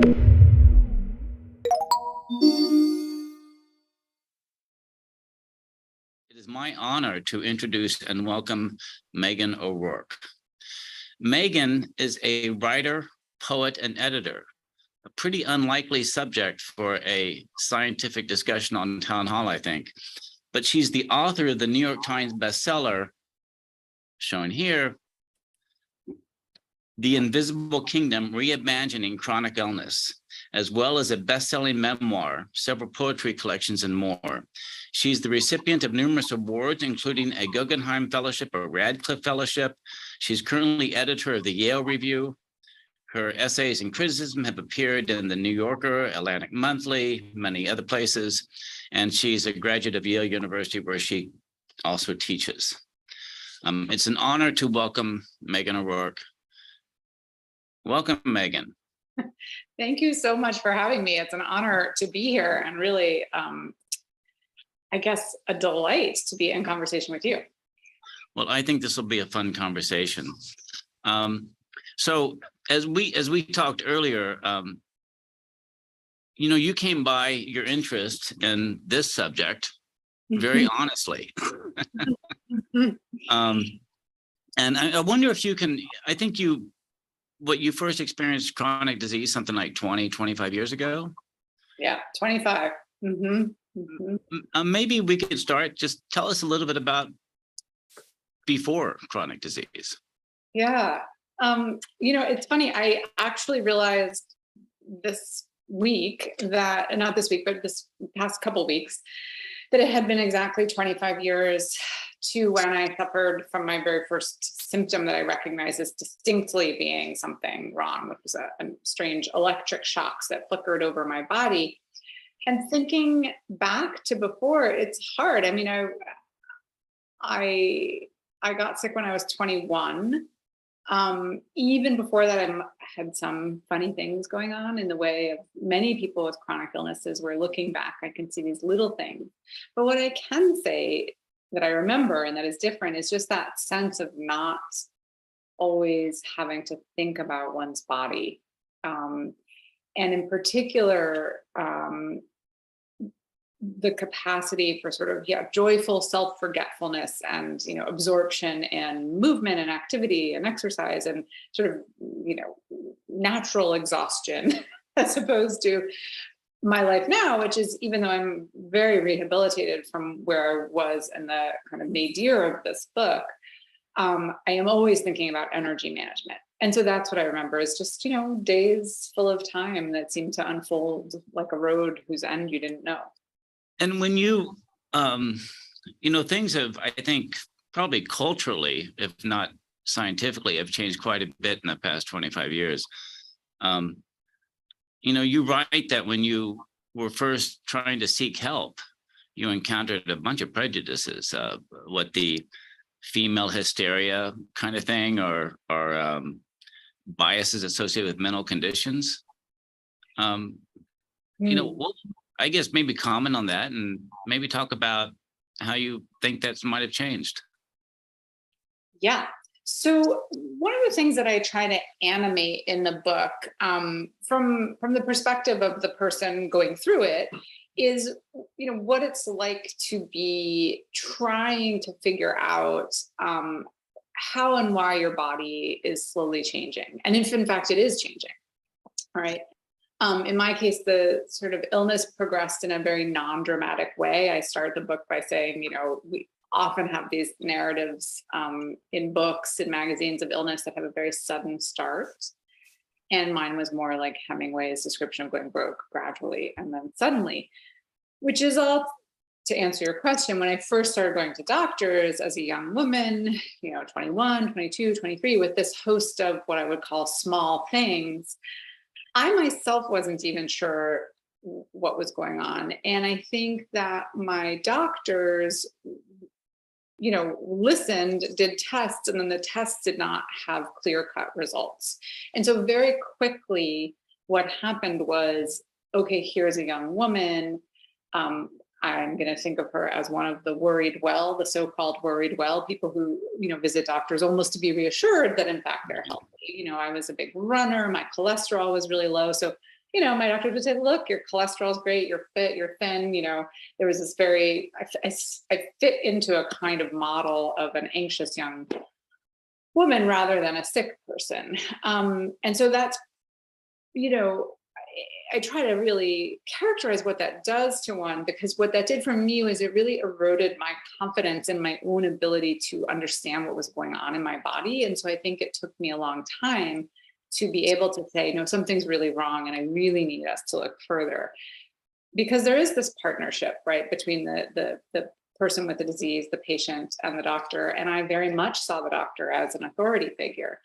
It is my honor to introduce and welcome Meghan O'Rourke. Meghan is a writer, poet, and editor, a pretty unlikely subject for a scientific discussion on Town Hall, I think. But she's the author of the New York Times bestseller, shown here, The Invisible Kingdom, Reimagining Chronic Illness, as well as a best-selling memoir, several poetry collections, and more. She's the recipient of numerous awards, including a Guggenheim Fellowship, a Radcliffe Fellowship. She's currently editor of the Yale Review. Her essays and criticism have appeared in the New Yorker, Atlantic Monthly, many other places, and she's a graduate of Yale University, where she also teaches. It's an honor to welcome Meghan O'Rourke. Welcome, Meghan. Thank you so much for having me. It's an honor to be here, and really, I guess, a delight to be in conversation with you. Well, I think this will be a fun conversation. So as we talked earlier, you came by your interest in this subject very honestly. And I wonder if you can, I think what you first experienced chronic disease something like 20, 25 years ago? Yeah, 25. Maybe we could start, just tell us a little bit about before chronic disease. Yeah. It's funny. I actually realized this week that, not this week, but this past couple weeks, that it had been exactly 25 years to when I suffered from my very first symptom that I recognized as distinctly being something wrong, which was a strange electric shocks that flickered over my body. And thinking back to before, it's hard. I mean, I got sick when I was 21. Even before that, I had some funny things going on in the way of many people with chronic illnesses, where looking back, I can see these little things. But what I can say that I remember and that is different is just that sense of not always having to think about one's body. And in particular, the capacity for sort of joyful self-forgetfulness and absorption and movement and activity and exercise and sort of natural exhaustion, as opposed to my life now, which is, even though I'm very rehabilitated from where I was in the kind of nadir of this book, I am always thinking about energy management. And so that's what I remember, is just days full of time that seem to unfold like a road whose end you didn't know. And when you, things have, I think, probably culturally, if not scientifically, have changed quite a bit in the past 25 years. You write that when you were first trying to seek help, you encountered a bunch of prejudices, what the female hysteria kind of thing, or biases associated with mental conditions. Well, I guess maybe comment on that and maybe talk about how you think that might have changed. Yeah. So one of the things that I try to animate in the book, from the perspective of the person going through it, is what it's like to be trying to figure out how and why your body is slowly changing, and if in fact it is changing. All right. In my case, the sort of illness progressed in a very non-dramatic way. I start the book by saying, we often have these narratives in books and magazines of illness that have a very sudden start. And mine was more like Hemingway's description of going broke gradually and then suddenly, which is all to answer your question. When I first started going to doctors as a young woman, 21, 22, 23, with this host of what I would call small things, I myself wasn't even sure what was going on. And I think that my doctors, listened, did tests, and then the tests did not have clear-cut results. And so very quickly, what happened was, okay, here's a young woman. I'm going to think of her as one of the worried well, the so-called worried well, people who, visit doctors almost to be reassured that in fact they're healthy. I was a big runner, my cholesterol was really low. So my doctor would say, look, your cholesterol's great, you're fit, you're thin. There was this I fit into a kind of model of an anxious young woman rather than a sick person. And so that's, I try to really characterize what that does to one, because what that did for me was it really eroded my confidence in my own ability to understand what was going on in my body. And so I think it took me a long time to be able to say, no, something's really wrong, and I really need us to look further. Because there is this partnership, right, between the person with the disease, the patient, and the doctor. And I very much saw the doctor as an authority figure.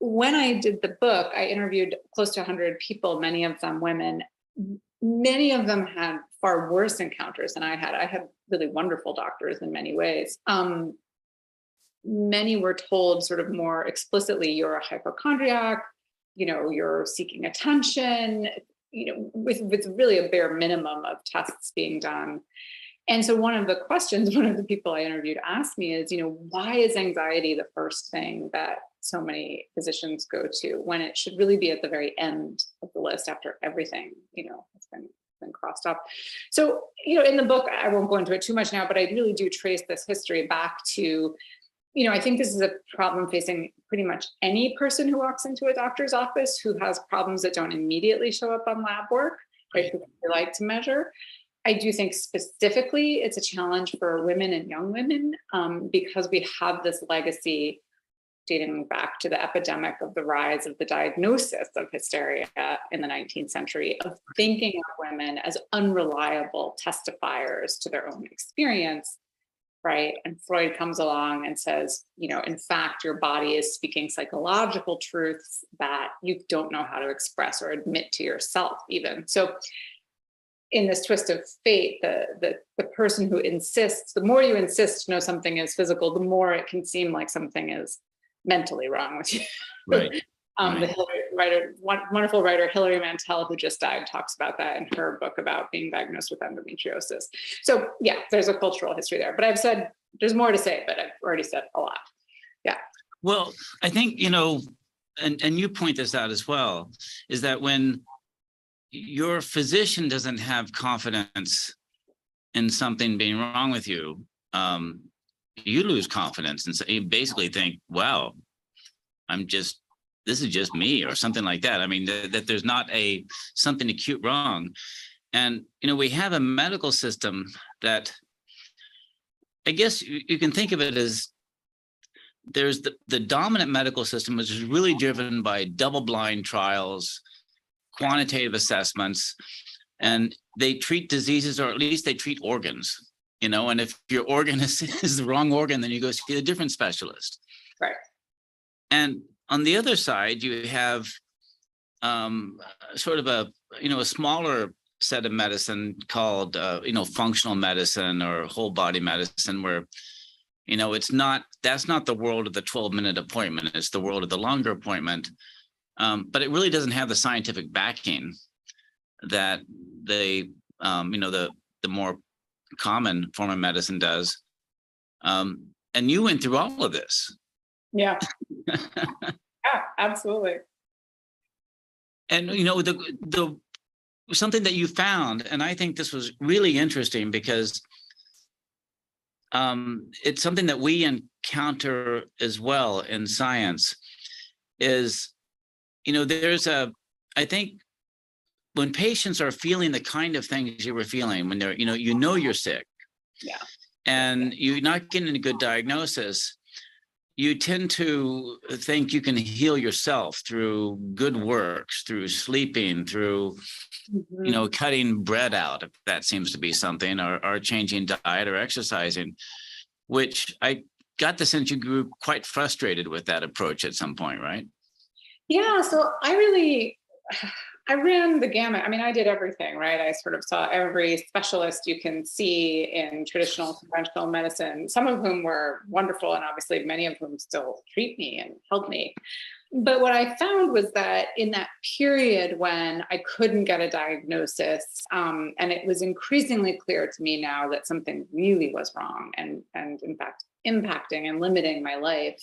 When I did the book, I interviewed close to 100 people, many of them women. Many of them had far worse encounters than I had. I had really wonderful doctors in many ways. Many were told sort of more explicitly, you're a hypochondriac, you're seeking attention, with really a bare minimum of tests being done. And so one of the questions one of the people I interviewed asked me is, why is anxiety the first thing that so many physicians go to when it should really be at the very end of the list after everything, has been crossed off. So, in the book, I won't go into it too much now, but I really do trace this history back to, I think this is a problem facing pretty much any person who walks into a doctor's office who has problems that don't immediately show up on lab work, right? Who they like to measure. I do think specifically it's a challenge for women and young women because we have this legacy dating back to the epidemic of the rise of the diagnosis of hysteria in the 19th century, of thinking of women as unreliable testifiers to their own experience, right? And Freud comes along and says, in fact, your body is speaking psychological truths that you don't know how to express or admit to yourself even. So in this twist of fate, the person who insists, the more you insist to know something is physical, the more it can seem like something is mentally wrong with you. Right. The wonderful writer Hilary Mantel, who just died, talks about that in her book about being diagnosed with endometriosis. So yeah, there's a cultural history there, but I've said there's more to say, but I've already said a lot. Yeah. Well, I think, and you point this out as well, is that when your physician doesn't have confidence in something being wrong with you, you lose confidence, and so you basically think, wow, this is just me, or something like that. I mean, that there's not something acute wrong. And, we have a medical system that, I guess you can think of it as, there's the dominant medical system, which is really driven by double-blind trials, quantitative assessments, and they treat diseases, or at least they treat organs. And if your organ is the wrong organ, then you go see a different specialist. Right. And on the other side, you have sort of a smaller set of medicine called, functional medicine or whole body medicine, where, that's not the world of the 12-minute appointment. It's the world of the longer appointment. But it really doesn't have the scientific backing that the more common form of medicine does. And you went through all of this. Yeah. Yeah, absolutely. And the something that you found, and I think this was really interesting because it's something that we encounter as well in science, is I think when patients are feeling the kind of things you were feeling when they're, you're sick, yeah, and you're not getting a good diagnosis, you tend to think you can heal yourself through good works, through sleeping, through, cutting bread out, if that seems to be something, or changing diet or exercising, which I got the sense you grew quite frustrated with that approach at some point, right? Yeah, so I ran the gamut. I mean, I did everything, right? I sort of saw every specialist you can see in traditional conventional medicine, some of whom were wonderful, and obviously many of whom still treat me and help me. But what I found was that in that period when I couldn't get a diagnosis, and it was increasingly clear to me now that something really was wrong and in fact impacting and limiting my life,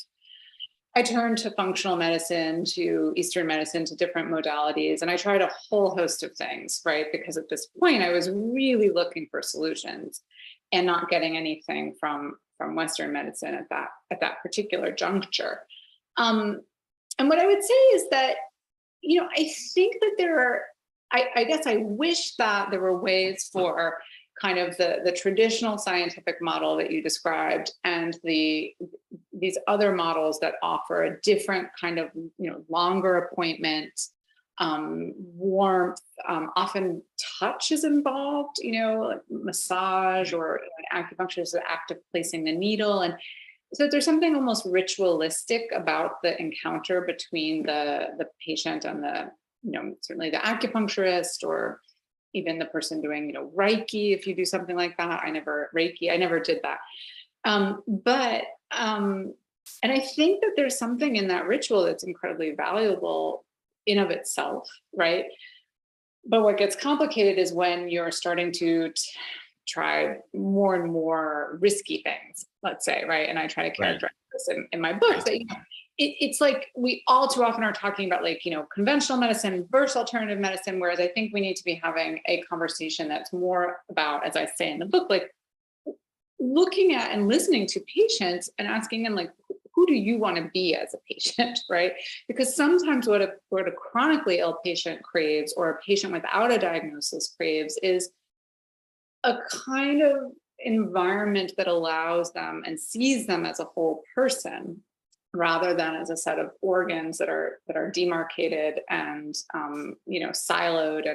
I turned to functional medicine, to Eastern medicine, to different modalities, and I tried a whole host of things, right? Because at this point, I was really looking for solutions and not getting anything from Western medicine at that particular juncture. And what I would say is that, I think that there are, I guess I wish that there were ways for kind of the traditional scientific model that you described and these other models that offer a different kind of, longer appointment, warmth, often touch is involved, like massage or acupuncture is the act of placing the needle. And so there's something almost ritualistic about the encounter between the patient and certainly the acupuncturist, or even the person doing, Reiki, if you do something like that. I never did that. And I think that there's something in that ritual that's incredibly valuable in of itself, right? But what gets complicated is when you're starting to try more and more risky things, let's say, right? And I try to characterize this in my books, that it's like we all too often are talking about conventional medicine versus alternative medicine, whereas I think we need to be having a conversation that's more about, as I say in the book, looking at and listening to patients and asking them, who do you want to be as a patient, right? Because sometimes what a chronically ill patient craves, or a patient without a diagnosis craves, is a kind of environment that allows them and sees them as a whole person, rather than as a set of organs that are demarcated and siloed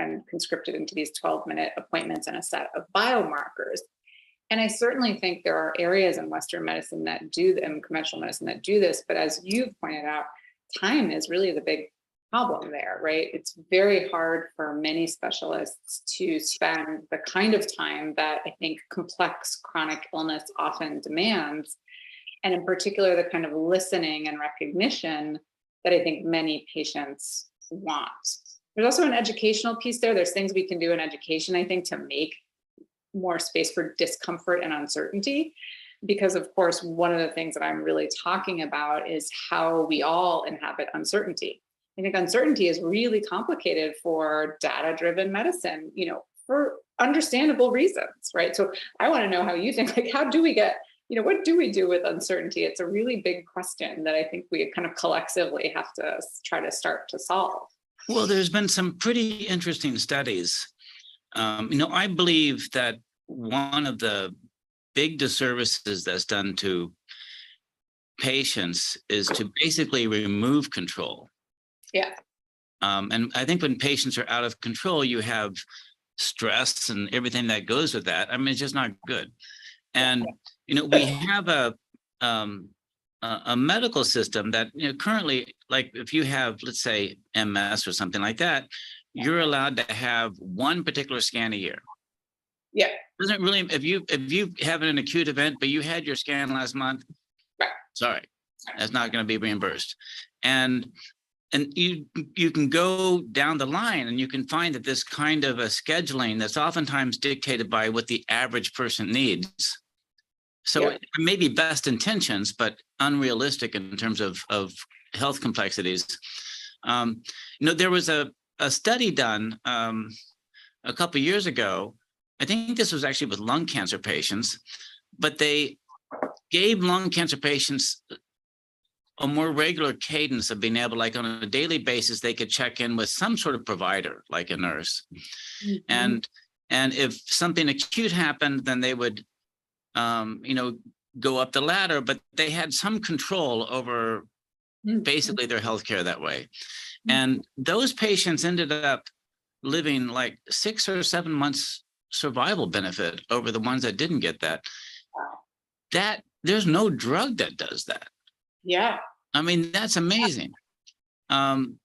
and conscripted into these 12-minute appointments and a set of biomarkers. And I certainly think there are areas in Western medicine that do, and conventional medicine that do this, but as you've pointed out, time is really the big problem there, right? It's very hard for many specialists to spend the kind of time that I think complex chronic illness often demands, and in particular, the kind of listening and recognition that I think many patients want. There's also an educational piece there. There's things we can do in education, I think, to make more space for discomfort and uncertainty. Because of course, one of the things that I'm really talking about is how we all inhabit uncertainty. I think uncertainty is really complicated for data-driven medicine, for understandable reasons, right? So I want to know how you think, how do we get, what do we do with uncertainty? It's a really big question that I think we kind of collectively have to try to start to solve. Well, there's been some pretty interesting studies. I believe that one of the big disservices that's done to patients is to basically remove control. Yeah. And I think when patients are out of control, you have stress and everything that goes with that. I mean, it's just not good. And, we have a medical system that, currently, like if you have, let's say, MS or something like that, you're allowed to have one particular scan a year. Yeah. Doesn't really, if you have an acute event, but you had your scan last month, right. Sorry, that's not going to be reimbursed. And you can go down the line and you can find that this kind of a scheduling that's oftentimes dictated by what the average person needs. So it may be best intentions, but unrealistic in terms of health complexities. There was a study done a couple of years ago. I think this was actually with lung cancer patients, but they gave lung cancer patients a more regular cadence of being able, like on a daily basis, they could check in with some sort of provider, like a nurse. Mm-hmm. And if something acute happened, then they would, go up the ladder, but they had some control over basically their healthcare that way. And those patients ended up living like 6 or 7 months survival benefit over the ones that didn't get that. That there's no drug that does that. Yeah. I mean, that's amazing. And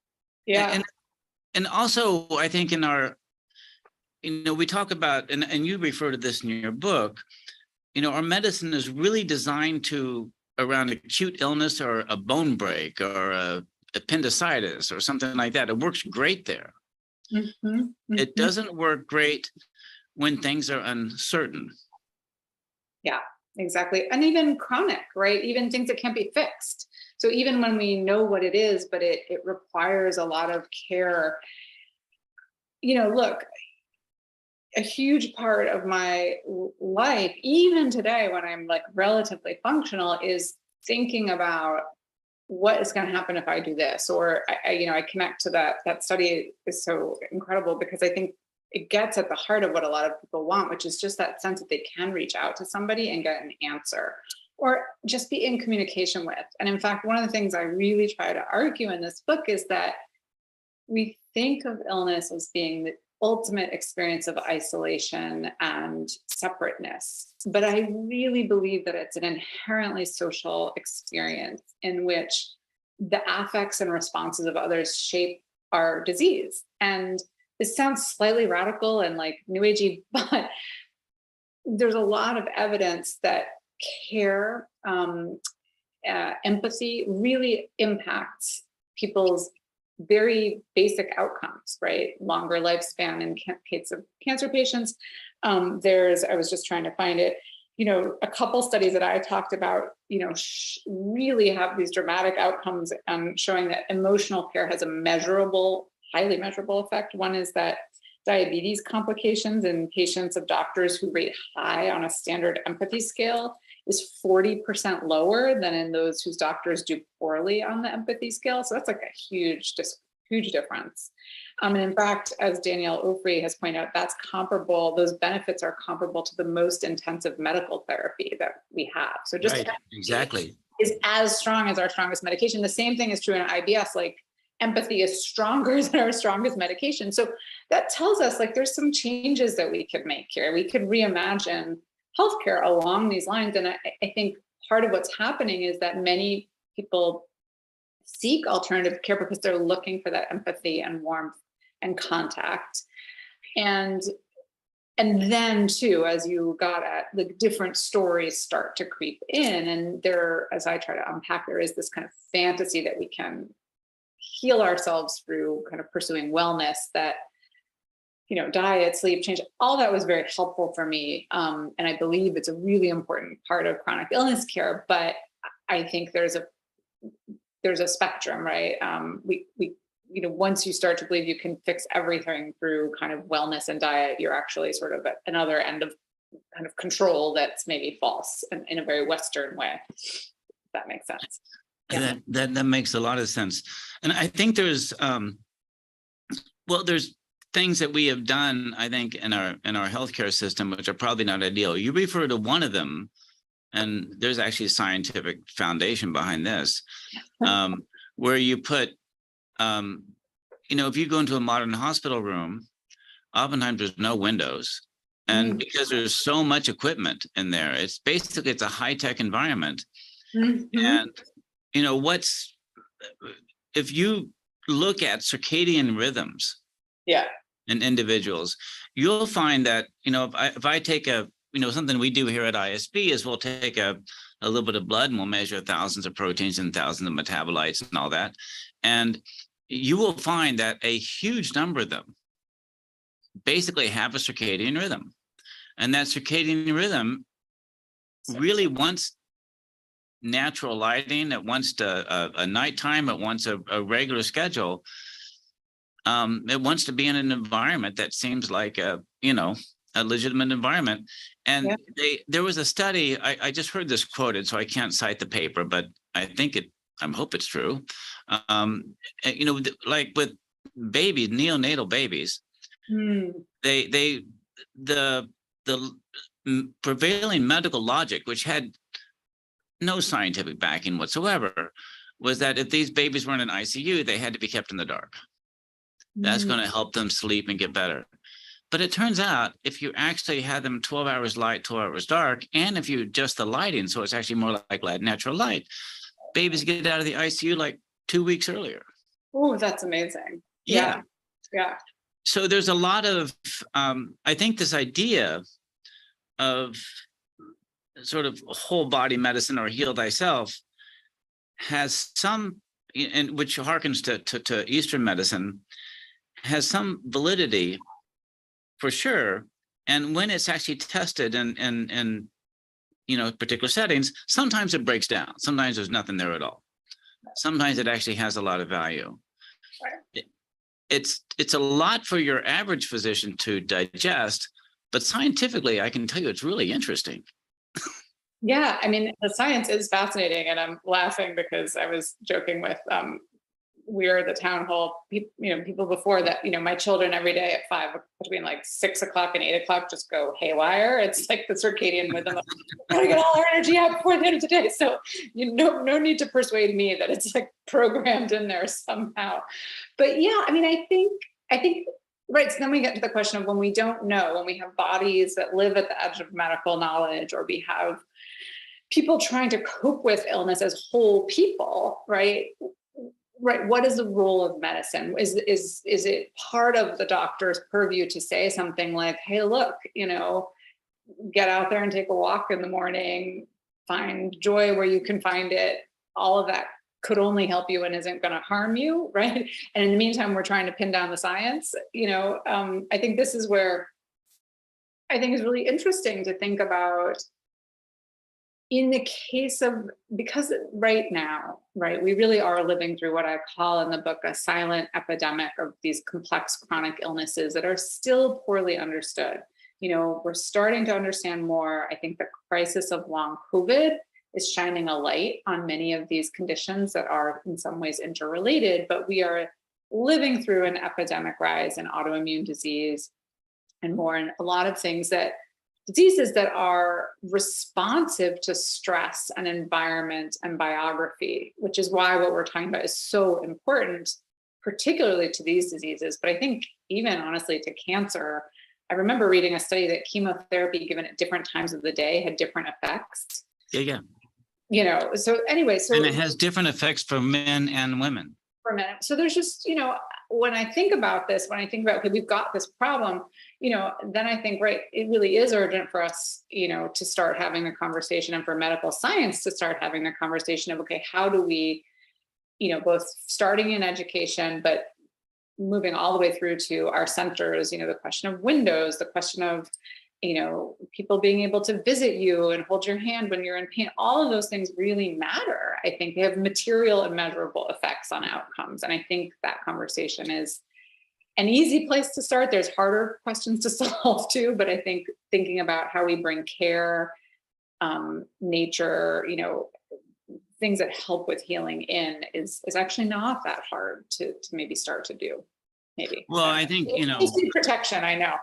also I think in our, we talk about, and you refer to this in your book, our medicine is really designed to around acute illness or a bone break or a appendicitis or something like that. It works great there. It doesn't work great when things are uncertain. Yeah, exactly. And even chronic, right? Even things that can't be fixed. So even when we know what it is, but it requires a lot of care, look, a huge part of my life, even today when I'm like relatively functional, is thinking about what is going to happen if I do this. Or I connect to that study is so incredible because I think it gets at the heart of what a lot of people want, which is just that sense that they can reach out to somebody and get an answer or just be in communication with. And in fact, one of the things I really try to argue in this book is that we think of illness as being the ultimate experience of isolation and separateness. But I really believe that it's an inherently social experience in which the affects and responses of others shape our disease. And this sounds slightly radical and like new agey, but there's a lot of evidence that care, empathy really impacts people's very basic outcomes, right? Longer lifespan in case of cancer patients. I was just trying to find it, a couple studies that I talked about, really have these dramatic outcomes showing that emotional care has a highly measurable effect. One is that diabetes complications in patients of doctors who rate high on a standard empathy scale is 40% lower than in those whose doctors do poorly on the empathy scale. So that's like a huge difference. And in fact, as Danielle Ofri has pointed out, that's comparable. Those benefits are comparable to the most intensive medical therapy that we have. So just right, exactly is as strong as our strongest medication. The same thing is true in IBS. Like empathy is stronger than our strongest medication. So that tells us like there's some changes that we could make here. We could reimagine healthcare along these lines. And I think part of what's happening is that many people seek alternative care because they're looking for that empathy and warmth and contact. And then too, as you got at, the different stories start to creep in. And there, as I try to unpack, there is this kind of fantasy that we can heal ourselves through kind of pursuing wellness that, diet, sleep, change, all that was very helpful for me. And I believe it's a really important part of chronic illness care, but I think there's a spectrum, right? Once you start to believe you can fix everything through kind of wellness and diet, you're actually sort of at another end of kind of control that's maybe false in a very Western way. If that makes sense. Yeah. That makes a lot of sense. And I think there's things that we have done, I think, in our healthcare system, which are probably not ideal. You refer to one of them, and there's actually a scientific foundation behind this, where you put, if you go into a modern hospital room, oftentimes there's no windows. And because there's so much equipment in there, it's a high-tech environment. Mm-hmm. And, if you look at circadian rhythms, in individuals, you'll find that, if I take something we do here at ISB is we'll take a little bit of blood and we'll measure thousands of proteins and thousands of metabolites and all that. And you will find that a huge number of them basically have a circadian rhythm. And that circadian rhythm really wants natural lighting. It wants a nighttime. It wants a regular schedule. It wants to be in an environment that seems like a legitimate environment. And there was a study, I just heard this quoted, so I can't cite the paper, but I hope it's true. Like with babies, neonatal babies, the prevailing medical logic, which had no scientific backing whatsoever, was that if these babies were in an ICU, they had to be kept in the dark. That's going to help them sleep and get better. But it turns out if you actually had them 12 hours light, 12 hours dark, and if you adjust the lighting, so it's actually more like natural light, babies get out of the ICU like 2 weeks earlier. Oh, that's amazing. Yeah. So there's a lot of, I think this idea of sort of whole body medicine or heal thyself has some, and which harkens to Eastern medicine, has some validity for sure. And when it's actually tested in particular settings, sometimes it breaks down. Sometimes there's nothing there at all. sometimes it actually has a lot of value. Right. It's a lot for your average physician to digest, but scientifically, I can tell you it's really interesting. Yeah, I mean, the science is fascinating, and I'm laughing because I was joking with we're the town hall people before that, my children every day at 5, between like 6 o'clock and 8 o'clock, just go haywire. It's like the circadian rhythm of gotta get all our energy out before the end of the day. So no need to persuade me that it's like programmed in there somehow. But yeah, I mean, I think right. So then we get to the question of when we don't know, when we have bodies that live at the edge of medical knowledge, or we have people trying to cope with illness as whole people, right? Right. What is the role of medicine? Is it part of the doctor's purview to say something like, hey, look, get out there and take a walk in the morning, find joy where you can find it. All of that could only help you and isn't going to harm you. Right. And in the meantime, we're trying to pin down the science. I think this is where I think is really interesting to think about in the case of, because right now, right, we really are living through what I call in the book a silent epidemic of these complex chronic illnesses that are still poorly understood. We're starting to understand more. I think the crisis of long COVID is shining a light on many of these conditions that are in some ways interrelated, but we are living through an epidemic rise in autoimmune disease and more, and a lot of diseases that are responsive to stress and environment and biography, which is why what we're talking about is so important, particularly to these diseases. But I think even honestly to cancer, I remember reading a study that chemotherapy given at different times of the day had different effects. Yeah. So anyway, and it has different effects for men and women. For a minute. So there's just, when I think about this, okay, we've got this problem, then I think, right, it really is urgent for us, to start having the conversation, and for medical science to start having the conversation of, okay, how do we, both starting in education, but moving all the way through to our centers, the question of windows, the question of, people being able to visit you and hold your hand when you're in pain, all of those things really matter. I think they have material and measurable effects on outcomes. And I think that conversation is an easy place to start. There's harder questions to solve too, but I think thinking about how we bring care, nature, things that help with healing in is actually not that hard to maybe start to do. Maybe. Well, I think, protection, I know.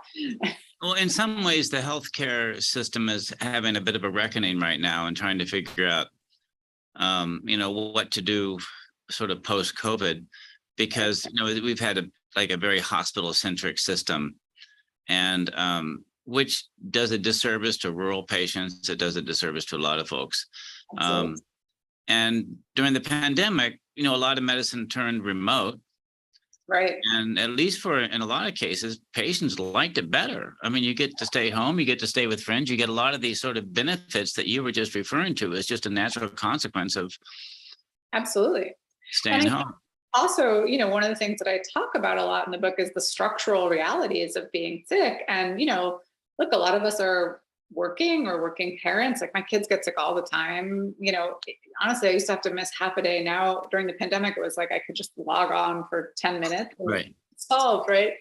Well, in some ways, the healthcare system is having a bit of a reckoning right now and trying to figure out, what to do sort of post-COVID, because, we've had a very hospital-centric system, and which does a disservice to rural patients. It does a disservice to a lot of folks. And during the pandemic, a lot of medicine turned remote. Right. And at least in a lot of cases, patients liked it better. I mean, you get to stay home, you get to stay with friends, you get a lot of these sort of benefits that you were just referring to as just a natural consequence of absolutely staying home. Also, one of the things that I talk about a lot in the book is the structural realities of being sick. And, look, a lot of us are working parents. Like my kids get sick all the time. Honestly, I used to have to miss half a day. Now during the pandemic, it was like I could just log on for 10 minutes. Right. Solved, right?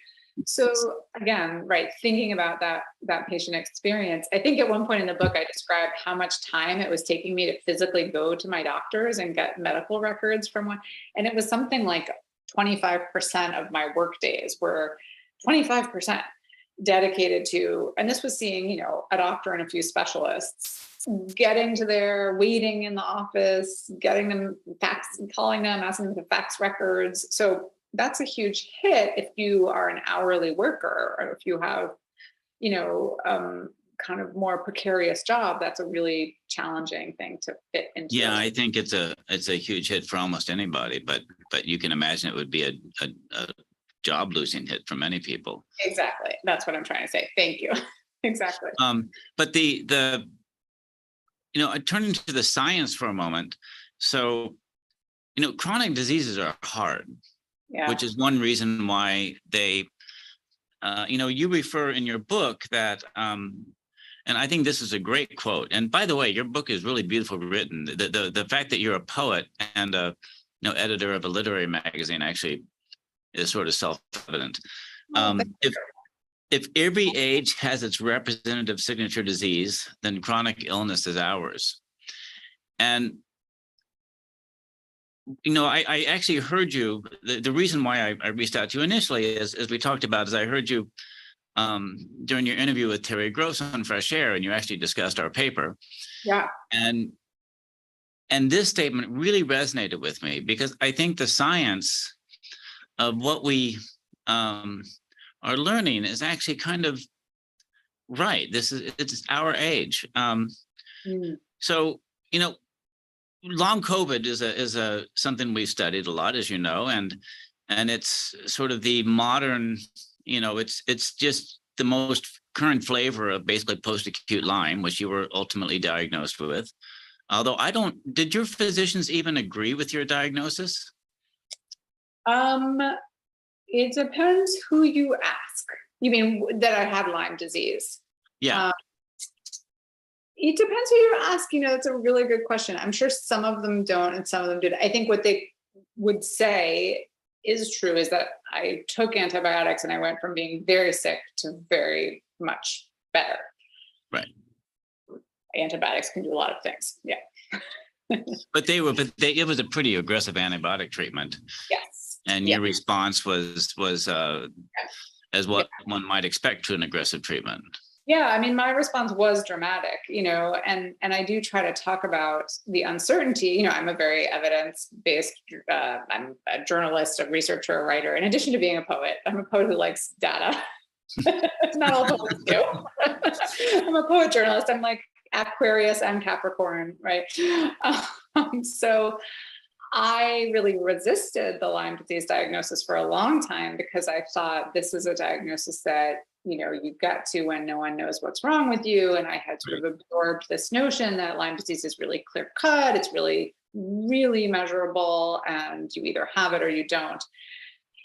So again, right, thinking about that patient experience. I think at one point in the book, I described how much time it was taking me to physically go to my doctors and get medical records from one. And it was something like 25% of my work days were 25%. Dedicated to, and this was seeing, a doctor and a few specialists, getting to their waiting in the office, getting them fax, calling them, asking them to fax records. So that's a huge hit if you are an hourly worker, or if you have, kind of more precarious job. That's a really challenging thing to fit into. Yeah, I think it's a huge hit for almost anybody, but you can imagine it would be a job losing hit for many people. Exactly. That's what I'm trying to say. Thank you. Exactly. But turning to the science for a moment. So, chronic diseases are hard, which is one reason why they, you refer in your book that, and I think this is a great quote. And by the way, your book is really beautifully written. The fact that you're a poet and editor of a literary magazine actually is sort of self-evident. If every age has its representative signature disease, then chronic illness is ours. And I actually heard you. The reason why I reached out to you initially is, as we talked about, is I heard you during your interview with Terry Gross on Fresh Air, and you actually discussed our paper. Yeah. And this statement really resonated with me, because I think the science of what we are learning is actually kind of right. It's our age. So, long COVID is something we've studied a lot, as you know, and it's sort of the modern, it's just the most current flavor of basically post-acute Lyme, which you were ultimately diagnosed with. Although did your physicians even agree with your diagnosis? It depends who you ask. You mean that I had Lyme disease? Yeah. It depends who you ask. It's a really good question. I'm sure some of them don't and some of them did. I think what they would say is true is that I took antibiotics and I went from being very sick to very much better. Right. Antibiotics can do a lot of things. Yeah. But it was a pretty aggressive antibiotic treatment. Yes. And your response was as what one might expect to an aggressive treatment. Yeah, I mean, my response was dramatic, and I do try to talk about the uncertainty. I'm a very evidence-based, I'm a journalist, a researcher, a writer. In addition to being a poet, I'm a poet who likes data. Not all poets do. I'm a poet journalist. I'm like Aquarius and Capricorn, right? So I really resisted the Lyme disease diagnosis for a long time, because I thought this is a diagnosis that, you get to when no one knows what's wrong with you. And I had sort of absorbed this notion that Lyme disease is really clear cut. It's really, really measurable, and you either have it or you don't.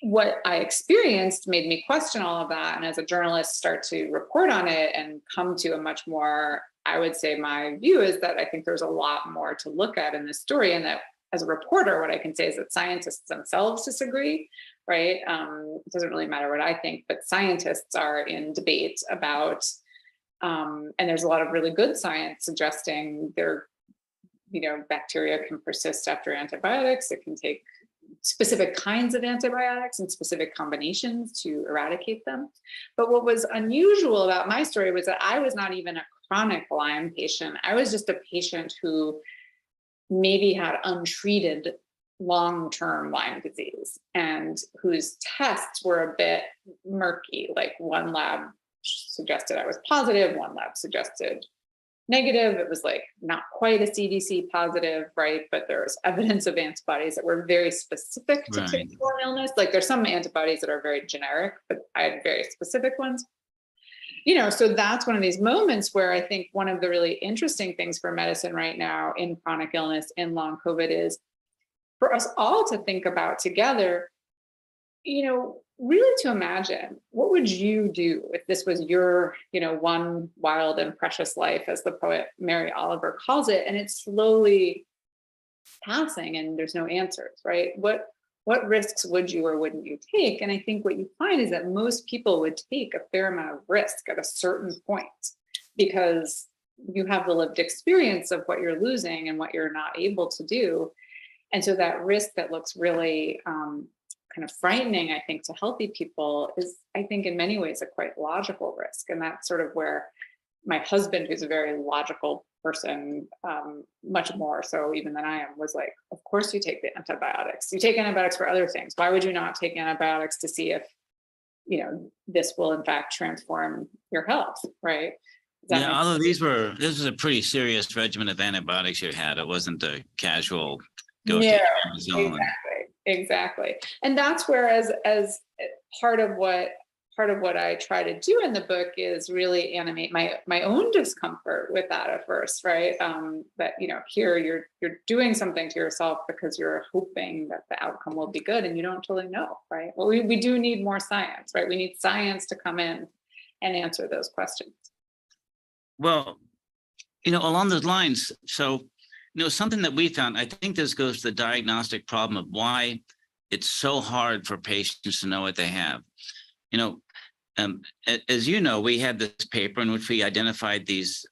What I experienced made me question all of that. And as a journalist, start to report on it and come to a much more, I would say my view is that I think there's a lot more to look at in this story. And that as a reporter, what I can say is that scientists themselves disagree, right? It doesn't really matter what I think, but scientists are in debate about, and there's a lot of really good science suggesting bacteria can persist after antibiotics. It can take specific kinds of antibiotics and specific combinations to eradicate them. But what was unusual about my story was that I was not even a chronic Lyme patient. I was just a patient who maybe had untreated long-term Lyme disease and whose tests were a bit murky. Like one lab suggested I was positive, one lab suggested negative. It was like not quite a CDC positive, right? But there was evidence of antibodies that were very specific to tick-borne illness. Like there's some antibodies that are very generic, but I had very specific ones. So that's one of these moments where I think one of the really interesting things for medicine right now in chronic illness, in long COVID, is for us all to think about together, really to imagine, what would you do if this was your, one wild and precious life, as the poet Mary Oliver calls it, and it's slowly passing and there's no answers, right? What risks would you or wouldn't you take? And I think what you find is that most people would take a fair amount of risk at a certain point, because you have the lived experience of what you're losing and what you're not able to do. And so that risk that looks really kind of frightening, I think, to healthy people is, I think, in many ways, a quite logical risk. And that's sort of where my husband, who's a very logical person, much more so even than I am, was like, of course you take the antibiotics. You take antibiotics for other things. Why would you not take antibiotics to see if, this will in fact transform your health, right? Yeah, although this was a pretty serious regimen of antibiotics you had. It wasn't a casual go to Amazon. Exactly. And that's where, as part of what I try to do in the book is really animate my own discomfort with that at first, right? That, here you're doing something to yourself because you're hoping that the outcome will be good and you don't totally know, right? Well, we do need more science, right? We need science to come in and answer those questions. Well, along those lines, so something that we found, I think this goes to the diagnostic problem of why it's so hard for patients to know what they have. As you know, we had this paper in which we identified these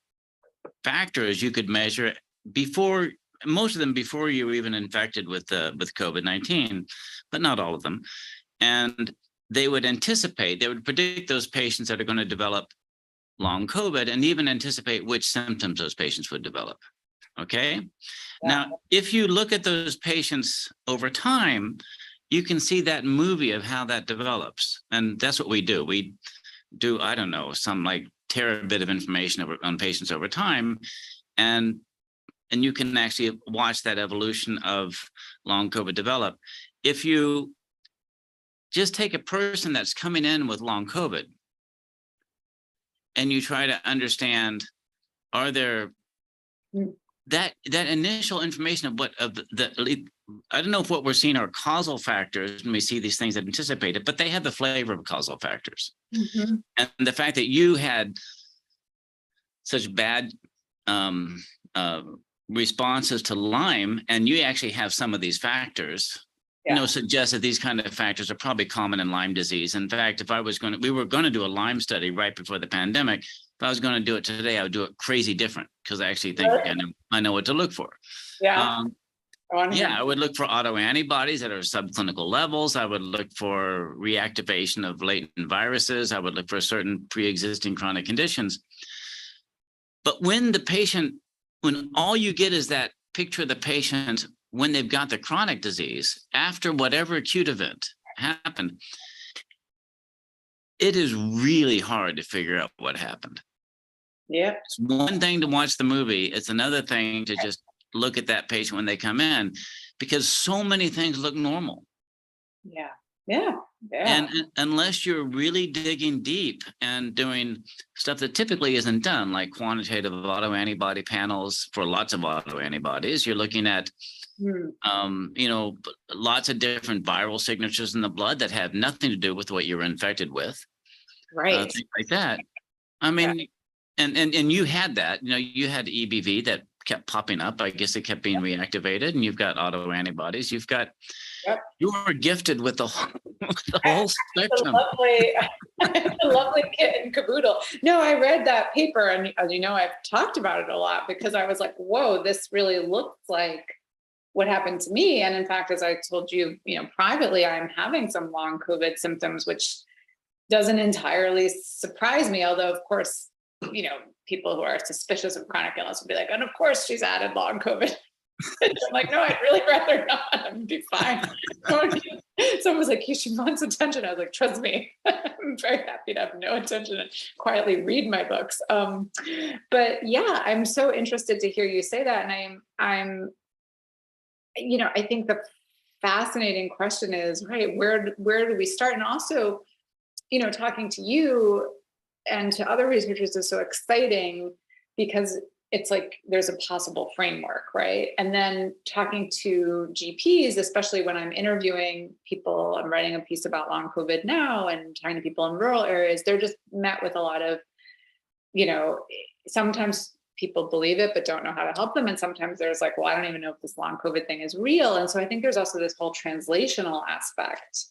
factors you could measure before, most of them before you were even infected with COVID-19, but not all of them. And they would predict those patients that are going to develop long COVID and even anticipate which symptoms those patients would develop. Okay. Yeah. Now, if you look at those patients over time, you can see that movie of how that develops. And that's what we do. We do, I don't know, some like terabit of information on patients over time. And you can actually watch that evolution of long COVID develop. If you just take a person that's coming in with long COVID and you try to understand, are there that initial information of I don't know if what we're seeing are causal factors when we see these things that anticipate it, but they have the flavor of causal factors. Mm-hmm. And the fact that you had such bad responses to Lyme, and you actually have some of these factors, suggests that these kind of factors are probably common in Lyme disease. In fact, if we were going to do a Lyme study right before the pandemic. If I was going to do it today, I would do it crazy different because I actually think I know what to look for. Yeah. I would look for autoantibodies that are subclinical levels. I would look for reactivation of latent viruses. I would look for certain pre-existing chronic conditions. But when all you get is that picture of the patient when they've got the chronic disease after whatever acute event happened, it is really hard to figure out what happened. Yeah. It's one thing to watch the movie. It's another thing to just look at that patient when they come in, because so many things look normal. Yeah. Yeah. Yeah. And unless you're really digging deep and doing stuff that typically isn't done, like quantitative autoantibody panels for lots of autoantibodies, you're looking at, lots of different viral signatures in the blood that have nothing to do with what you were infected with. Right. Things like that. I mean, and you had that, you had EBV that kept popping up. I guess it kept being reactivated, and you've got autoantibodies. You've got, you were gifted with the whole spectrum. The lovely kit and caboodle. No, I read that paper, and as you know, I've talked about it a lot because I was like, whoa, this really looks like what happened to me. And in fact, as I told you, privately, I'm having some long COVID symptoms, which doesn't entirely surprise me. Although, of course, people who are suspicious of chronic illness would be like, and of course she's added long COVID. I'm like, no, I'd really rather not. I'm be fine. Someone was like, she wants attention. I was like, trust me, I'm very happy to have no attention and quietly read my books. But yeah, I'm so interested to hear you say that. And I'm I think the fascinating question is, right, where do we start? And also, talking to you and to other researchers is so exciting because it's like there's a possible framework, right? And then talking to GPs, especially when I'm interviewing people, I'm writing a piece about long COVID now and talking to people in rural areas, they're just met with a lot of, sometimes people believe it but don't know how to help them. And sometimes there's like, well, I don't even know if this long COVID thing is real. And so I think there's also this whole translational aspect.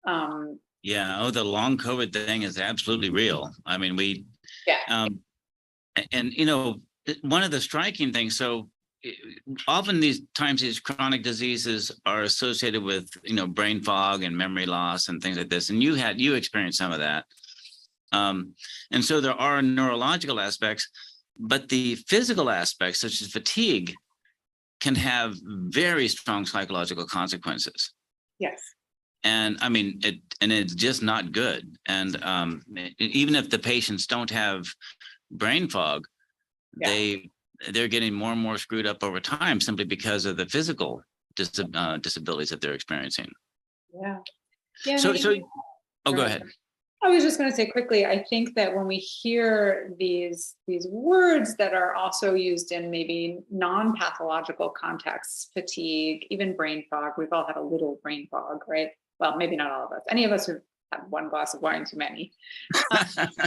The long COVID thing is absolutely real. I mean, one of the striking things, so often these chronic diseases are associated with, brain fog and memory loss and things like this. And you experienced some of that. And so there are neurological aspects, but the physical aspects, such as fatigue, can have very strong psychological consequences. Yes. And I mean, it's just not good. And even if the patients don't have brain fog, they're getting more and more screwed up over time simply because of the physical disabilities that they're experiencing. Yeah. So go ahead. I was just going to say quickly, I think that when we hear these words that are also used in maybe non-pathological contexts, fatigue, even brain fog, we've all had a little brain fog, right? Well, maybe not all of us. Any of us who've had one glass of wine too many. I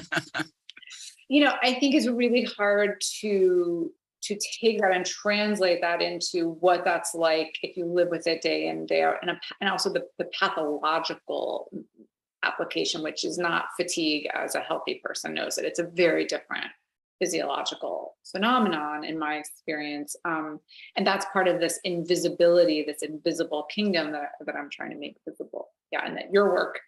think it's really hard to to take that and translate that into what that's like if you live with it day in, day out, and also the pathological application, which is not fatigue as a healthy person knows it. It's a very different physiological phenomenon in my experience. And that's part of this invisibility, this invisible kingdom that I'm trying to make visible. Yeah, and that your work,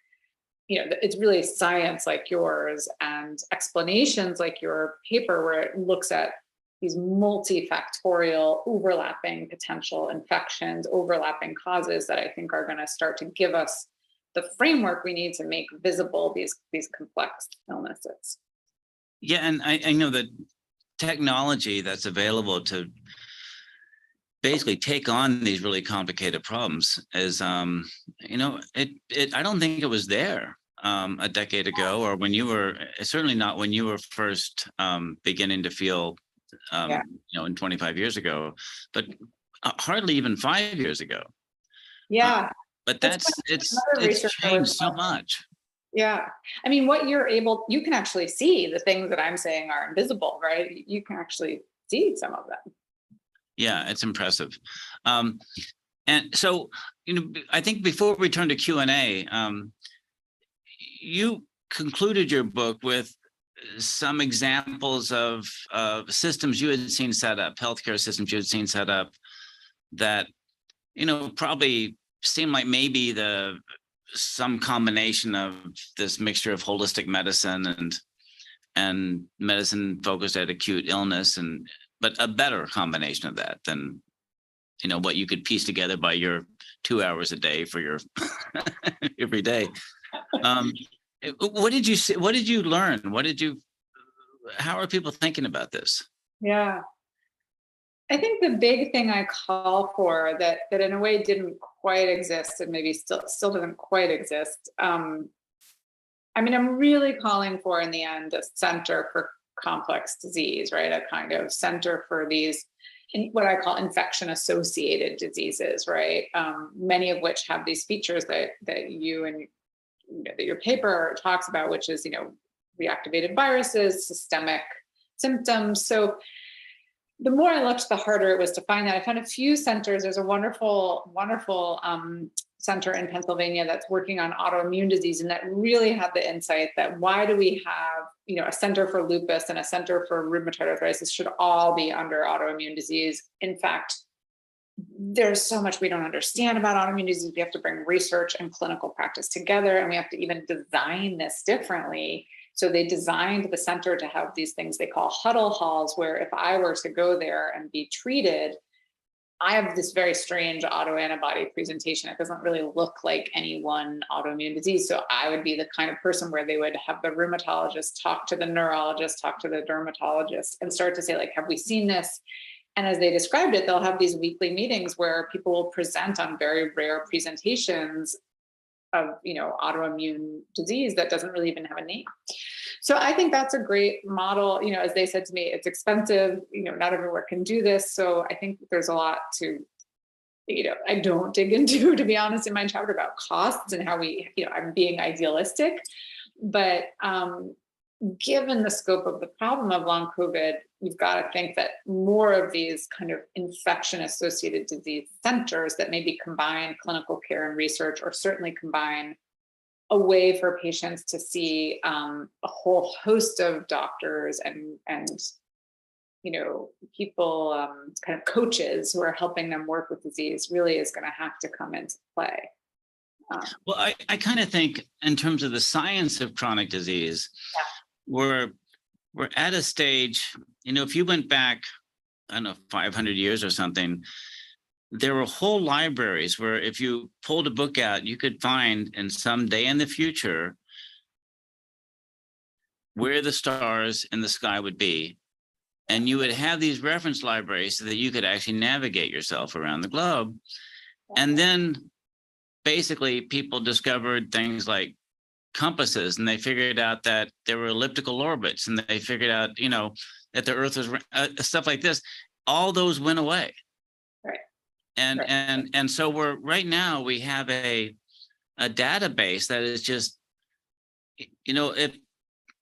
it's really science like yours and explanations like your paper, where it looks at these multifactorial overlapping potential infections, overlapping causes that I think are going to start to give us the framework we need to make visible these complex illnesses. Yeah, and I know that technology that's available to basically take on these really complicated problems is, I don't think it was there a decade ago, or when you were, certainly not when you were first beginning to feel, in 25 years ago, but hardly even 5 years ago. Yeah. But it's changed so much. Yeah. I mean, you can actually see the things that I'm saying are invisible, right? You can actually see some of them. Yeah, it's impressive. And so, I think before we turn to Q&A, you concluded your book with some examples of systems you had seen set up, healthcare systems you had seen set up that, probably seem like maybe some combination of this mixture of holistic medicine and medicine focused at acute illness, but a better combination of that than, what you could piece together by your 2 hours a day for your every day. What did you see? What did you learn? How are people thinking about this? Yeah. I think the big thing I call for that in a way didn't quite exist, and maybe still doesn't quite exist. I'm really calling for, in the end, a center for complex disease, right? A kind of center for these, what I call infection-associated diseases, right? Many of which have these features that you and that your paper talks about, which is, reactivated viruses, systemic symptoms. So the more I looked, the harder it was to find that. I found a few centers. There's a wonderful center in Pennsylvania that's working on autoimmune disease, and that really had the insight that why do we have, a center for lupus and a center for rheumatoid arthritis should all be under autoimmune disease. In fact, there's so much we don't understand about autoimmune disease. We have to bring research and clinical practice together, and we have to even design this differently. So they designed the center to have these things they call huddle halls, where if I were to go there and be treated, I have this very strange autoantibody presentation. It doesn't really look like any one autoimmune disease. So I would be the kind of person where they would have the rheumatologist talk to the neurologist, talk to the dermatologist, and start to say, like, have we seen this? And as they described it, they'll have these weekly meetings where people will present on very rare presentations of, autoimmune disease that doesn't really even have a name. So I think that's a great model. As they said to me, it's expensive, not everywhere can do this. So I think there's a lot to, I don't dig into, to be honest, in my chapter about costs and how we, I'm being idealistic, but given the scope of the problem of long COVID, you've got to think that more of these kind of infection-associated disease centers that maybe combine clinical care and research, or certainly combine a way for patients to see a whole host of doctors and people, kind of coaches who are helping them work with disease, really is going to have to come into play. Well, I kind of think in terms of the science of chronic disease, we're at a stage, if you went back, I don't know, 500 years or something, there were whole libraries where if you pulled a book out, you could find in some day in the future where the stars in the sky would be. And you would have these reference libraries so that you could actually navigate yourself around the globe. And then basically people discovered things like compasses, and they figured out that there were elliptical orbits, and they figured out, that the Earth was stuff like this. All those went away. Right. And so right now we have a database that is just, if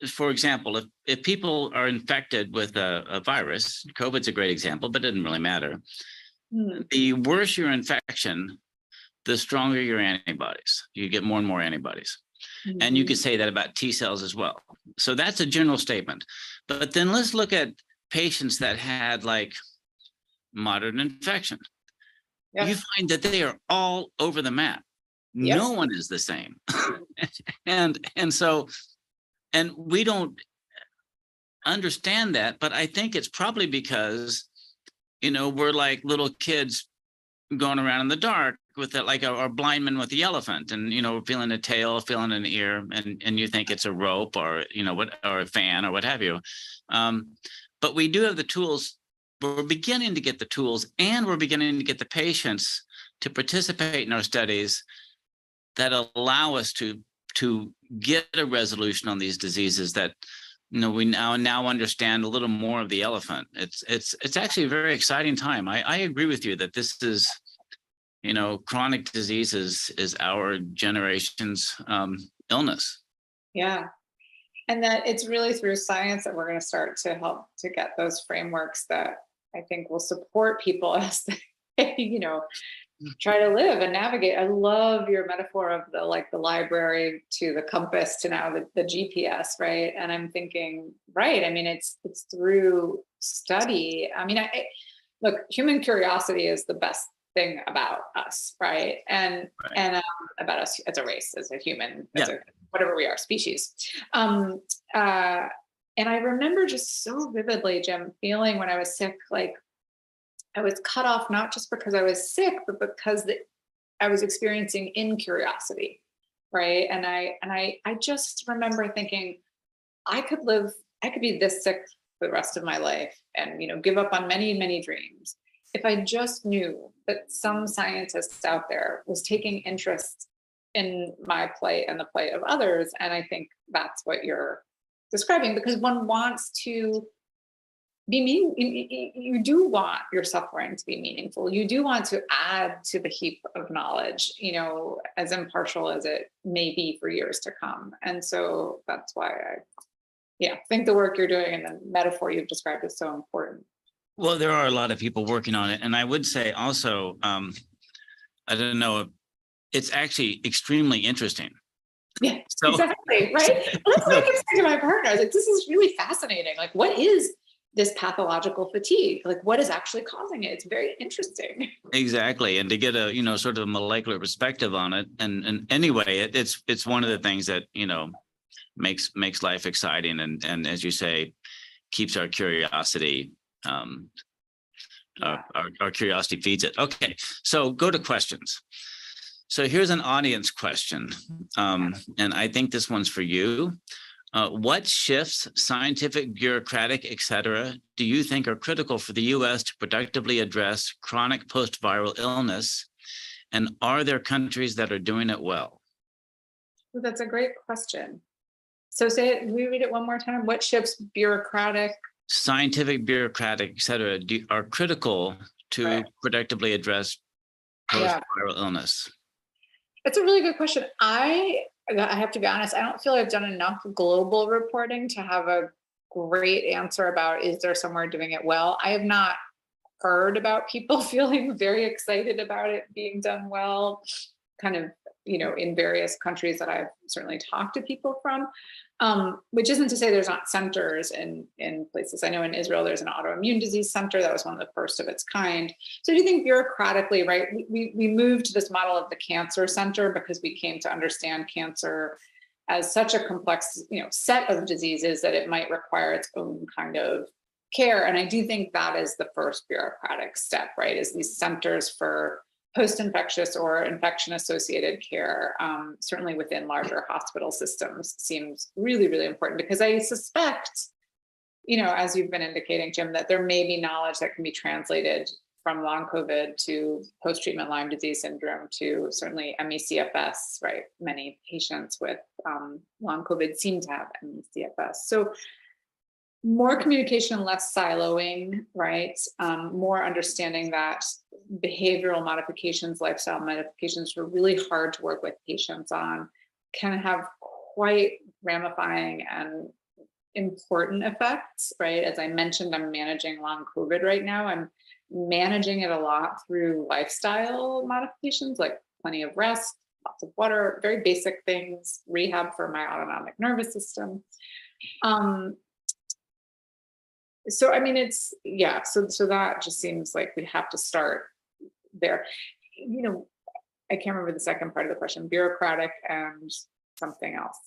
for example, if people are infected with a virus, COVID's a great example, but it doesn't really matter. The worse your infection, the stronger your antibodies. You get more and more antibodies. And you could say that about T cells as well. So that's a general statement. But then let's look at patients that had like moderate infection. Yep. You find that they are all over the map. Yep. No one is the same. and we don't understand that, but I think it's probably because, we're like little kids going around in the dark with it, like a blind man with the elephant, and feeling a tail, feeling an ear, and you think it's a rope or or a fan or what have you. But we do have the tools. We're beginning to get the tools, and we're beginning to get the patients to participate in our studies that allow us to get a resolution on these diseases that we now understand a little more of the elephant. It's actually a very exciting time. I agree with you that this is, chronic disease is our generation's illness. Yeah. And that it's really through science that we're going to start to help to get those frameworks that I think will support people as they, try to live and navigate. I love your metaphor of the library to the compass to now the GPS, right? And I'm thinking, right, I mean, it's through study. I mean, look, human curiosity is the best thing about us, right? And about us as a race, as a human, as whatever we are, species. And I remember just so vividly, Jim, feeling when I was sick, like I was cut off, not just because I was sick, but because I was experiencing incuriosity, right? And I just remember thinking, I could be this sick for the rest of my life and, give up on many, many dreams. If I just knew that some scientist out there was taking interest in my plight and the plight of others. And I think that's what you're describing, because one wants to be you do want your suffering to be meaningful. You do want to add to the heap of knowledge, as impartial as it may be for years to come. And so that's why I think the work you're doing and the metaphor you've described is so important. Well, there are a lot of people working on it. And I would say also, I don't know, it's actually extremely interesting. Yeah, so, exactly, right? That's what I kept saying to my partner. I was like, this is really fascinating. Like, what is this pathological fatigue? Like, what is actually causing it? It's very interesting. Exactly. And to get a, sort of a molecular perspective on it. And anyway, it's one of the things that, makes life exciting. And as you say, keeps our curiosity, our curiosity feeds it. Okay. So go to questions. So here's an audience question. And I think this one's for you. What shifts, scientific, bureaucratic, et cetera, do you think are critical for the U.S. to productively address chronic post-viral illness? And are there countries that are doing it well? Well, that's a great question. So we read it one more time. What shifts, bureaucratic? Scientific, bureaucratic, et cetera, are critical to productively address post-viral illness? That's a really good question. I have to be honest, I don't feel I've done enough global reporting to have a great answer about, is there somewhere doing it well? I have not heard about people feeling very excited about it being done well, kind of, in various countries that I've certainly talked to people from, which isn't to say there's not centers in places. I know in Israel, there's an autoimmune disease center that was one of the first of its kind. So do you think bureaucratically, right, we moved to this model of the cancer center because we came to understand cancer as such a complex, set of diseases that it might require its own kind of care. And I do think that is the first bureaucratic step, right, is these centers for post-infectious or infection-associated care, certainly within larger hospital systems, seems really, really important, because I suspect, as you've been indicating, Jim, that there may be knowledge that can be translated from long COVID to post-treatment Lyme disease syndrome to certainly ME/CFS, right? Many patients with long COVID seem to have ME/CFS. So more communication, less siloing, right? More understanding that behavioral modifications, lifestyle modifications are really hard to work with patients on, can have quite ramifying and important effects, right? As I mentioned, I'm managing long COVID right now. I'm managing it a lot through lifestyle modifications, like plenty of rest, lots of water, very basic things, rehab for my autonomic nervous system. So, I mean, it's, yeah, so that just seems like we have to start there. You know, I can't remember the second part of the question, bureaucratic and something else.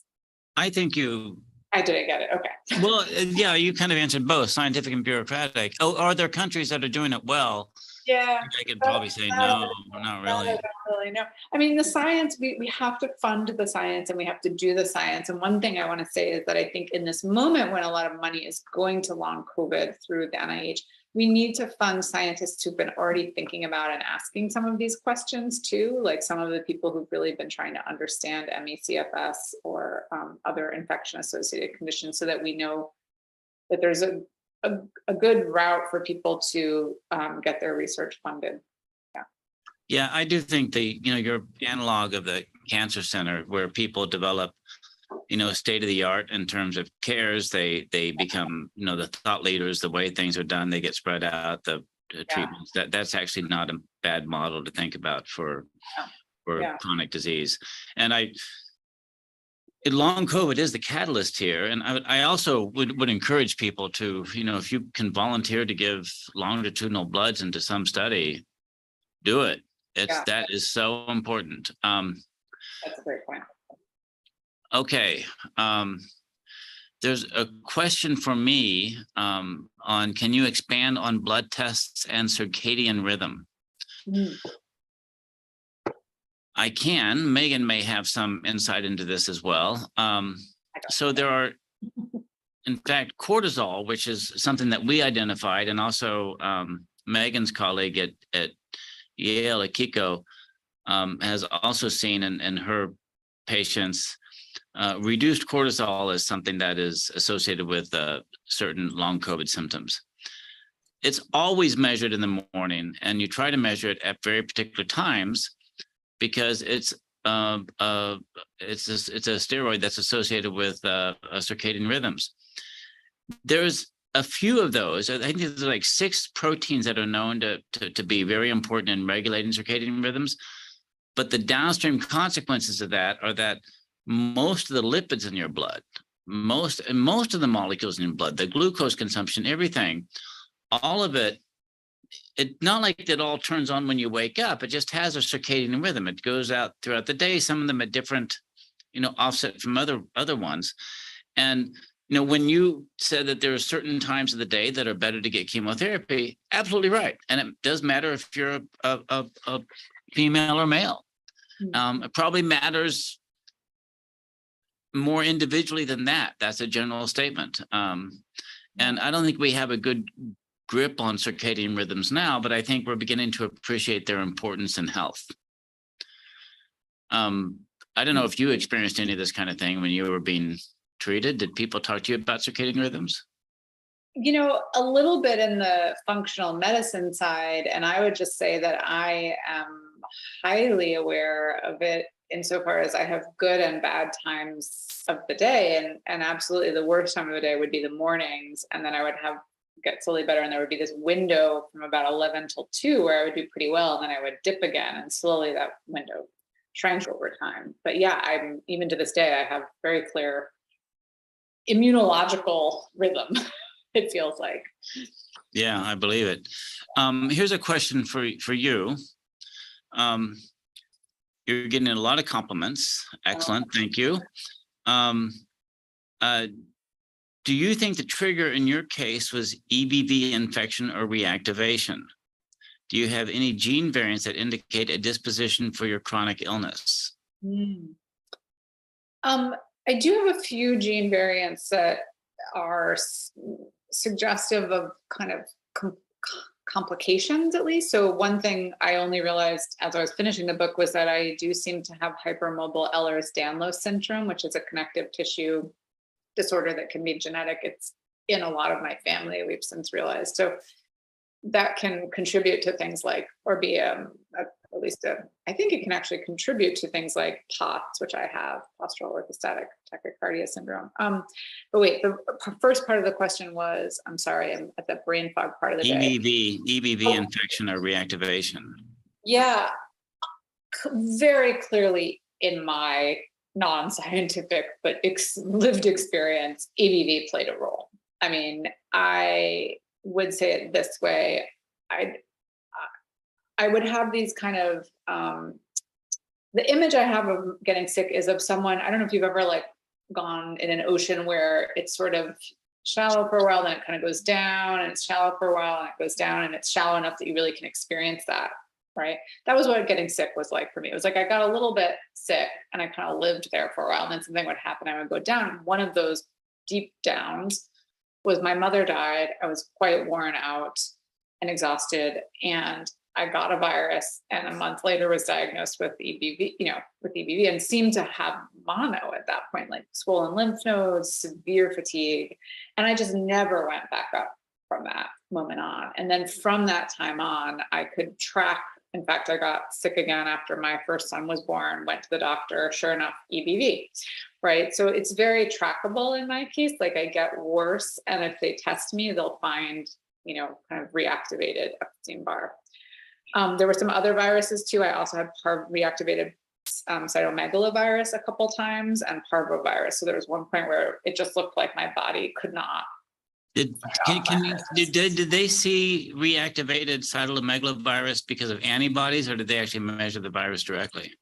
I think you, I didn't get it. Okay. well, yeah, you kind of answered both, scientific and bureaucratic. Oh, are there countries that are doing it well? Yeah. I could probably say no, not really. I don't really know. I mean, the science, we have to fund the science and we have to do the science. And one thing I want to say is that I think in this moment when a lot of money is going to long COVID through the NIH, we need to fund scientists who've been already thinking about and asking some of these questions too, like some of the people who've really been trying to understand ME/CFS or other infection-associated conditions, so that we know that there's a good route for people to get their research funded. Yeah, I do think your analog of the cancer center, where people develop, state of the art in terms of cares, they become, the thought leaders, the way things are done, they get spread out, the treatments. That's actually not a bad model to think about for chronic disease. And long COVID is the catalyst here. And I also would encourage people to, if you can volunteer to give longitudinal bloods into some study, do it. That is so important. That's a great point. Okay. There's a question for me on, can you expand on blood tests and circadian rhythm? I can. Meghan may have some insight into this as well. So there are, in fact, cortisol, which is something that we identified, and also Meghan's colleague at Yale, Akiko, has also seen in her patients reduced cortisol as something that is associated with certain long COVID symptoms. It's always measured in the morning, and you try to measure it at very particular times, because it's a steroid that's associated with circadian rhythms. There's a few of those. I think there's like 6 proteins that are known to be very important in regulating circadian rhythms. But the downstream consequences of that are that most of the lipids in your blood, most of the molecules in your blood, the glucose consumption, everything, all of it, it's not like it all turns on when you wake up. It just has a circadian rhythm. It goes out throughout the day, some of them at different, offset from other ones. And when you said that there are certain times of the day that are better to get chemotherapy, absolutely right. And it does matter if you're a female or male. It probably matters more individually than that. That's a general statement. And I don't think we have a good grip on circadian rhythms now, but I think we're beginning to appreciate their importance in health. I don't know if you experienced any of this kind of thing when you were being treated. Did people talk to you about circadian rhythms? A little bit in the functional medicine side, and I would just say that I am highly aware of it insofar as I have good and bad times of the day, and absolutely the worst time of the day would be the mornings, and then I would get slowly better, and there would be this window from about 11 till 2 where I would do pretty well, and then I would dip again, and slowly that window shrank over time. But yeah, I'm, even to this day, I have very clear immunological rhythm. It feels like. Yeah, I believe it. Here's a question for you. You're getting a lot of compliments. Excellent, thank you. Do you think the trigger in your case was EBV infection or reactivation? Do you have any gene variants that indicate a disposition for your chronic illness? I do have a few gene variants that are suggestive of kind of complications, at least. So one thing I only realized as I was finishing the book was that I do seem to have hypermobile Ehlers-Danlos syndrome, which is a connective tissue disorder that can be genetic. It's in a lot of my family, we've since realized. So that can contribute to things like, or be a at least I think it can actually contribute to things like POTS, which I have, postural orthostatic tachycardia syndrome. But wait, the first part of the question was, I'm sorry, I'm at the brain fog part of the day. EBV infection or reactivation. Yeah, very clearly in my non-scientific but lived experience, EBV played a role. I mean, I would say it this way. I would have these kind of, the image I have of getting sick is of someone, I don't know if you've ever like gone in an ocean where it's sort of shallow for a while, then it kind of goes down, and it's shallow for a while, and it goes down, and it's shallow enough that you really can experience that, right? That was what getting sick was like for me. It was like I got a little bit sick and I kind of lived there for a while, and then something would happen, I would go down. One of those deep downs was my mother died. I was quite worn out and exhausted, and I got a virus, and a month later was diagnosed with EBV, and seemed to have mono at that point, like swollen lymph nodes, severe fatigue. And I just never went back up from that moment on. And then from that time on, I could track. In fact, I got sick again after my first son was born, went to the doctor, sure eph, EBV, right? So it's very trackable in my case. Like I get worse, and if they test me, they'll find, kind of reactivated Epstein-Barr. There were some other viruses too. I also had reactivated cytomegalovirus a couple times, and parvovirus. So there was one point where it just looked like my body could not. Did they see reactivated cytomegalovirus because of antibodies, or did they actually measure the virus directly?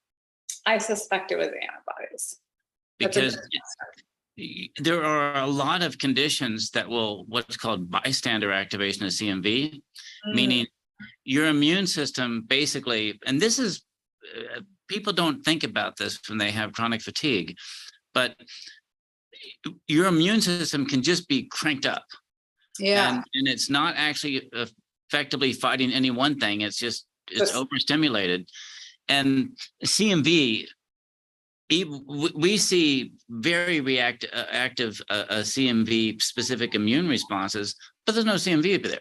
I suspect it was antibodies. Because there are a lot of conditions that will what's called bystander activation of CMV, meaning your immune system basically, and this is, people don't think about this when they have chronic fatigue, but your immune system can just be cranked up. Yeah. And it's not actually effectively fighting any one thing. It's overstimulated. And CMV, we see very active CMV specific immune responses, but there's no CMV there.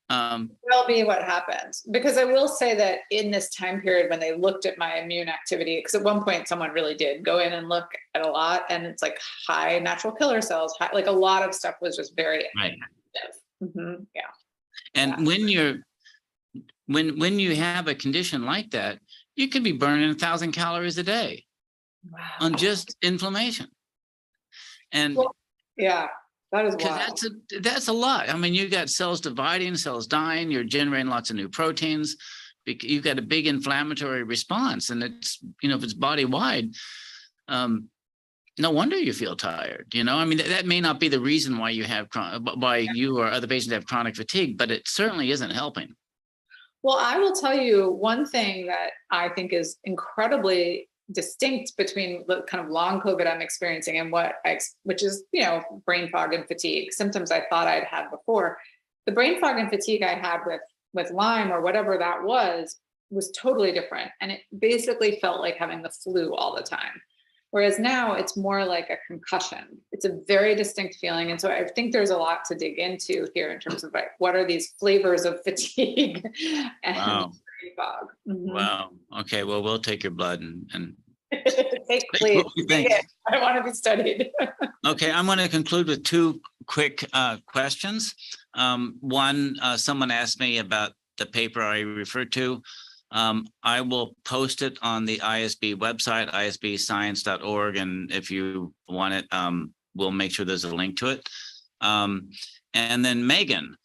That'll be what happens, because I will say that in this time period when they looked at my immune activity, because at one point someone really did go in and look at a lot, and it's like high natural killer cells, like a lot of stuff was just very active. Yeah. And when you have a condition like that, you could be burning 1,000 calories a day on just inflammation. And yeah. That is wild. That's a lot. I mean, you've got cells dividing, cells dying, you're generating lots of new proteins. You've got a big inflammatory response, and it's, if it's body wide, no wonder you feel tired. I mean, that may not be the reason why you or other patients have chronic fatigue, but it certainly isn't helping. Well, I will tell you one thing that I think is incredibly distinct between the kind of long COVID I'm experiencing and which is, brain fog and fatigue, symptoms I thought I'd had before. The brain fog and fatigue I had with Lyme or whatever that was totally different. And it basically felt like having the flu all the time. Whereas now it's more like a concussion. It's a very distinct feeling. And so I think there's a lot to dig into here in terms of like, what are these flavors of fatigue and brain fog? Wow. Okay. Well, we'll take your blood and please. I want to be studied. Okay. I'm going to conclude with two quick questions. One, someone asked me about the paper I referred to. I will post it on the ISB website, isbscience.org. And if you want it, we'll make sure there's a link to it. And then Meghan,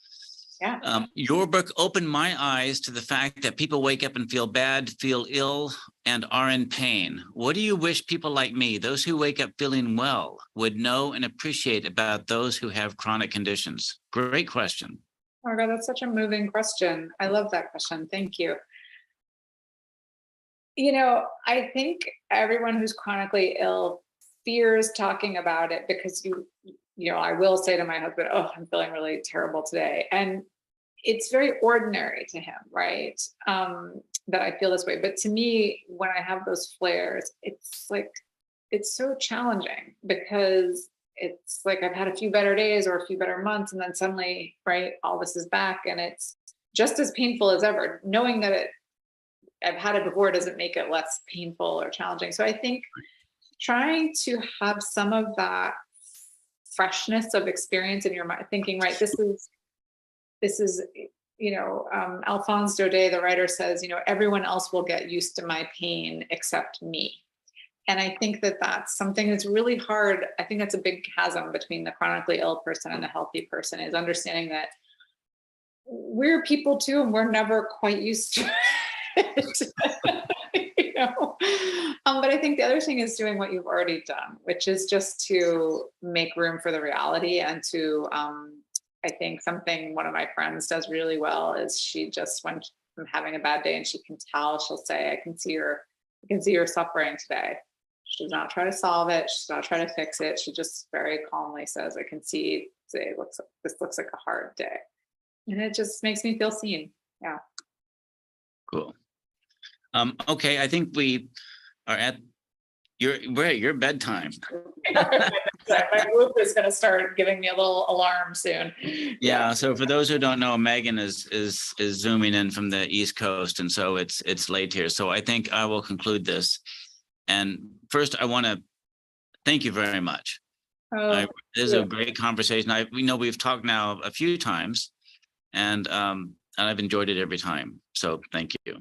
your book opened my eyes to the fact that people wake up and feel bad, feel ill, and are in pain. What do you wish people like me, those who wake up feeling well, would know and appreciate about those who have chronic conditions? Great question. Oh my God, that's such a moving question. I love that question. Thank you. I think everyone who's chronically ill fears talking about it because I will say to my husband, oh, I'm feeling really terrible today. And it's very ordinary to him, right? That I feel this way. But to me, when I have those flares, it's so challenging because it's like I've had a few better days or a few better months, and then suddenly, right, all this is back, and it's just as painful as ever, knowing that I've had it before doesn't make it less painful or challenging. So I think trying to have some of that freshness of experience in your mind, thinking, right, this is, Alphonse Daudet, the writer, says, everyone else will get used to my pain except me. And I think that that's something that's really hard. I think that's a big chasm between the chronically ill person and the healthy person, is understanding that we're people too, and we're never quite used to it. But I think the other thing is doing what you've already done, which is just to make room for the reality, and to, I think something one of my friends does really well is she just, when I'm having a bad day and she can tell, she'll say, I can see you're suffering today. She does not try to solve it. She's not trying to fix it. She just very calmly says, I can see today this looks like a hard day. And it just makes me feel seen. Yeah. Cool. Okay, I think we are at your bedtime. My group is going to start giving me a little alarm soon. Yeah. So for those who don't know, Meghan is zooming in from the East Coast, and so it's late here. So I think I will conclude this. And first, I want to thank you very much. This is a great conversation. We've talked now a few times, and I've enjoyed it every time. So thank you.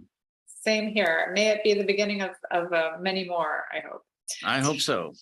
Same here. May it be the beginning of many more, I hope. I hope so.